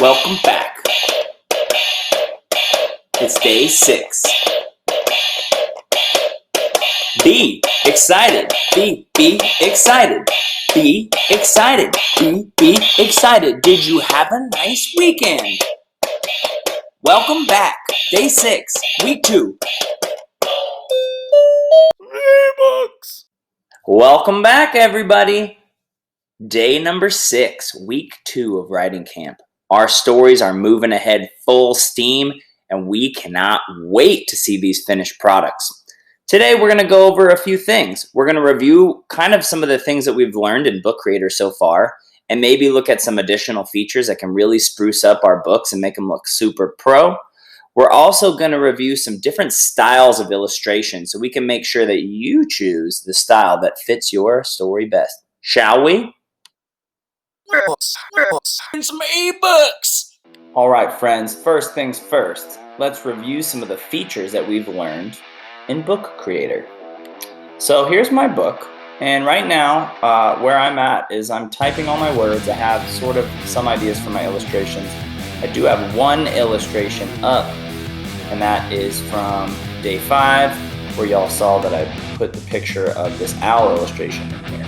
Welcome back. It's day 6. Be excited. Be excited. Be excited. Be excited. Did you have a nice weekend? Welcome back. Day 6, week 2. Books. Welcome back, everybody. Day number 6, week 2 of writing camp. Our stories are moving ahead full steam, and we cannot wait to see these finished products. Today, we're going to go over a few things. We're going to review kind of some of the things that we've learned in Book Creator so far, and maybe look at some additional features that can really spruce up our books and make them look super pro. We're also going to review some different styles of illustration so we can make sure that you choose the style that fits your story best. Shall we? And some ebooks. All right, friends, first things first. Let's review some of the features that we've learned in Book Creator. So here's my book, and right now where I'm at is I'm typing all my words. I have sort of some ideas for my illustrations. I do have one illustration up, and that is from day 5, where y'all saw that I put the picture of this owl illustration in here.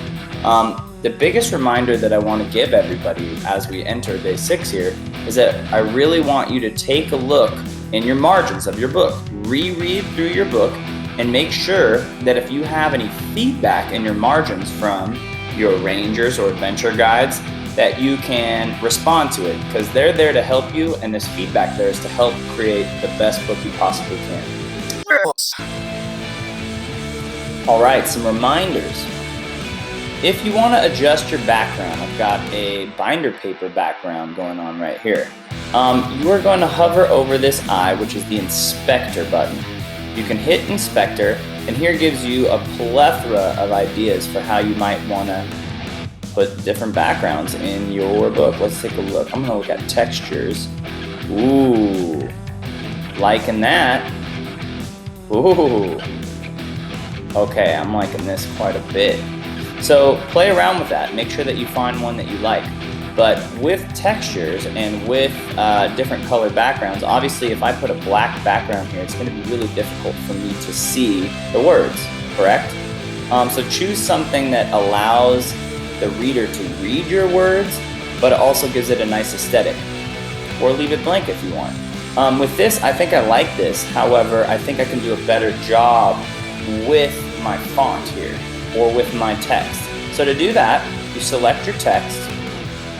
The biggest reminder that I want to give everybody as we enter day 6 here is that I really want you to take a look in your margins of your book. Reread through your book and make sure that if you have any feedback in your margins from your rangers or adventure guides, that you can respond to it, because they're there to help you, and this feedback there is to help create the best book you possibly can. All right, some reminders. If you want to adjust your background, I've got a binder paper background going on right here. You are going to hover over this eye, which is the inspector button. You can hit inspector, and here gives you a plethora of ideas for how you might want to put different backgrounds in your book. Let's take a look. I'm going to look at textures. Ooh, liking that. Ooh. Okay, I'm liking this quite a bit. So play around with that. Make sure that you find one that you like. But with textures and with different color backgrounds, obviously if I put a black background here, it's going to be really difficult for me to see the words, correct? So choose something that allows the reader to read your words, but it also gives it a nice aesthetic. Or leave it blank if you want. With this, I think I like this. However, I think I can do a better job with my font here, or with my text. So to do that, you select your text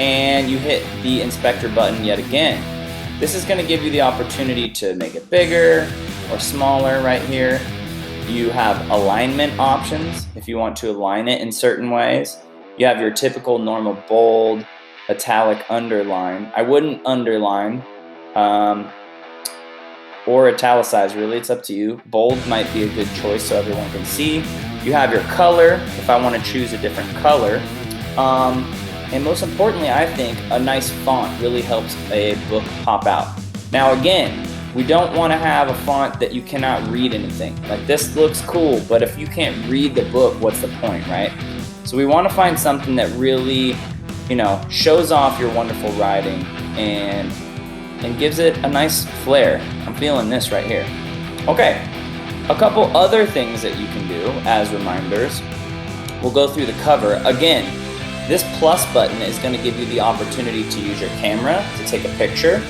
and you hit the inspector button yet again. This is going to give you the opportunity to make it bigger or smaller right here. You have alignment options if you want to align it in certain ways. You have your typical normal bold, italic, underline. I wouldn't underline or italicize, really, it's up to you. Bold might be a good choice so everyone can see. You have your color, if I want to choose a different color. And most importantly, I think a nice font really helps a book pop out. Now again, we don't want to have a font that you cannot read anything. Like this looks cool, but if you can't read the book, what's the point, right? So we want to find something that really, shows off your wonderful writing and gives it a nice flair. I'm feeling this right here. Okay. A couple other things that you can do as reminders. We'll go through the cover. Again, this plus button is going to give you the opportunity to use your camera to take a picture.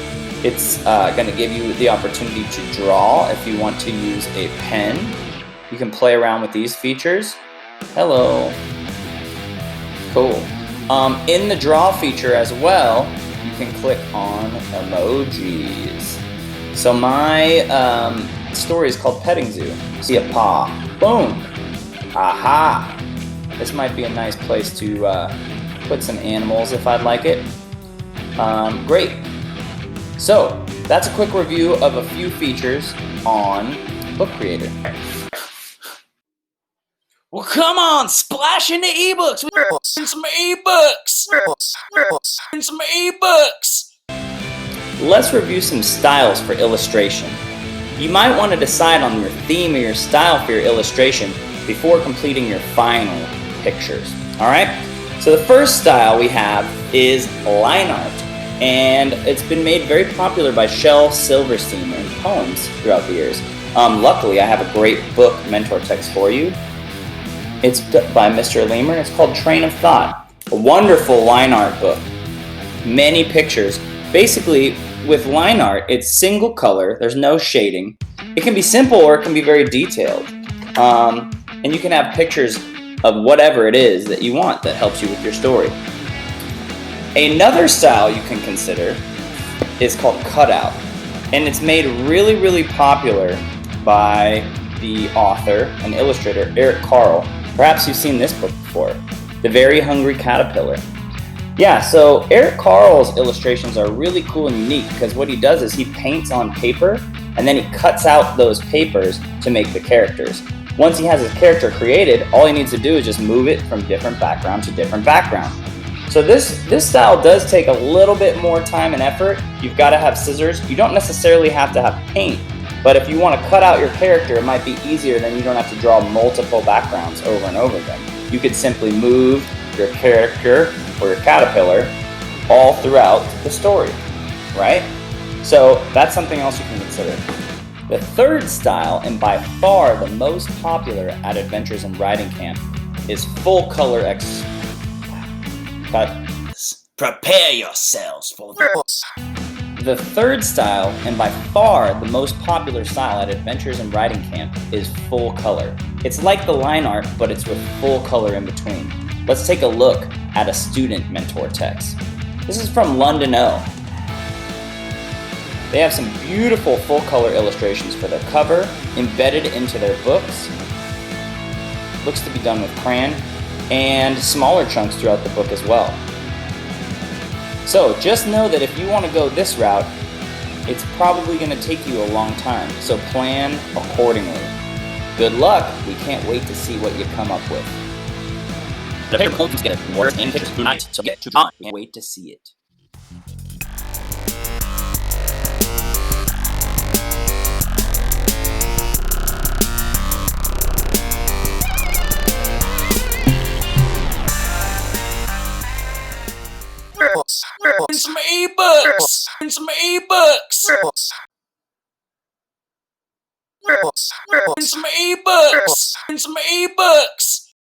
It's going to give you the opportunity to draw if you want to use a pen. You can play around with these features. Hello. Cool. In the draw feature as well, you can click on emojis. So my story is called Petting Zoo. See a paw. Boom. Aha. This might be a nice place to put some animals if I'd like it. Great. So that's a quick review of a few features on Book Creator. Well, come on, splash into ebooks. And some ebooks. And some ebooks. Let's review some styles for illustration. You might want to decide on your theme or your style for your illustration before completing your final pictures. All right? So the first style we have is line art. and it's been made very popular by Shel Silverstein in poems throughout the years. Luckily, I have a great book mentor text for you. It's by Mr. Lemur. It's called Train of Thought. A wonderful line art book. Many pictures. Basically, with line art, it's single color. There's no shading. It can be simple or it can be very detailed. And you can have pictures of whatever it is that you want that helps you with your story. Another style you can consider is called cutout. And it's made really, really popular by the author and illustrator Eric Carle. Perhaps you've seen this book before, The Very Hungry Caterpillar. Yeah, so Eric Carle's illustrations are really cool and unique because what he does is he paints on paper and then he cuts out those papers to make the characters. Once he has his character created, all he needs to do is just move it from different background to different background. So this style does take a little bit more time and effort. You've got to have scissors. You don't necessarily have to have paint, but if you want to cut out your character, it might be easier, then you don't have to draw multiple backgrounds over and over again. You could simply move your character or your caterpillar all throughout the story, right? So that's something else you can consider. The third style, and by far the most popular at Adventures in Writing Camp, is full color Prepare yourselves for this. The third style, and by far the most popular style at Adventures in Writing Camp, is full color. It's like the line art, but it's with full color in between. Let's take a look at a student mentor text. This is from London O. They have some beautiful full color illustrations for their cover, embedded into their books. Looks to be done with crayon, and smaller chunks throughout the book as well. So just know that if you want to go this route, it's probably going to take you a long time, so plan accordingly. Good luck, we can't wait to see what you come up with. The paper homes get worse and pictures tonight, so get to time. Can't wait to see it. And some ebooks. And some ebooks. And some ebooks. And some ebooks.